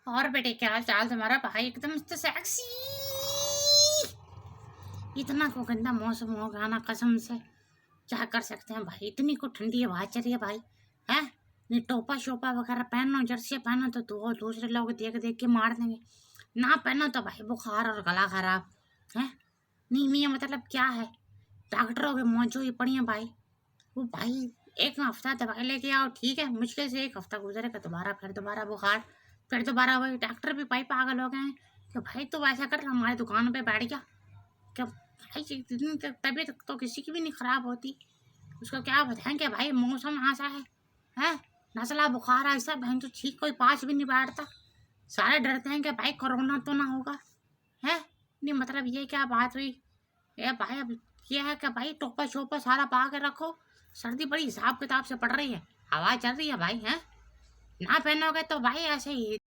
और बेटे क्या हाल चाल तुम्हारा भाई? एकदम तो सेक्सी। इतना को गंदा मौसम हो गया ना, कसम से। क्या कर सकते हैं भाई, इतनी को ठंडी हवा चल रही है भाई। है नहीं, टोपा शोपा वगैरह पहनो, जर्सी पहनो तो दूसरे लोग देख देख के मार देंगे। ना पहनो तो भाई बुखार और गला खराब है। नहीं मियाँ, मतलब क्या है, डॉक्टरों के मौजो ही पड़ी है भाई। वो भाई एक हफ्ता दवाई लेके आओ, ठीक है, मुश्किल से एक हफ्ता गुजरेगा, फिर दोबारा बुखार, फिर दोबारा वही। डॉक्टर भी भाई पागल हो गए हैं कि भाई तू ऐसा कर, हमारी दुकान पे बैठ गया क्या भाई? इतनी तबीयत तो किसी की भी नहीं खराब होती। उसको क्या बताएं कि भाई मौसम ऐसा है नजला बुखार ऐसा, बहन तो ठीक कोई पास भी नहीं बैठता। सारे डरते हैं कि भाई कोरोना तो ना होगा। है नहीं, मतलब ये क्या बात हुई? ये भाई अब ये है कि भाई टोपा शोपा सारा पा के रखो। सर्दी बड़ी हिसाब किताब से पड़ रही है, हवा चल रही है भाई। है ना पहनोगे तो भाई ऐसे ही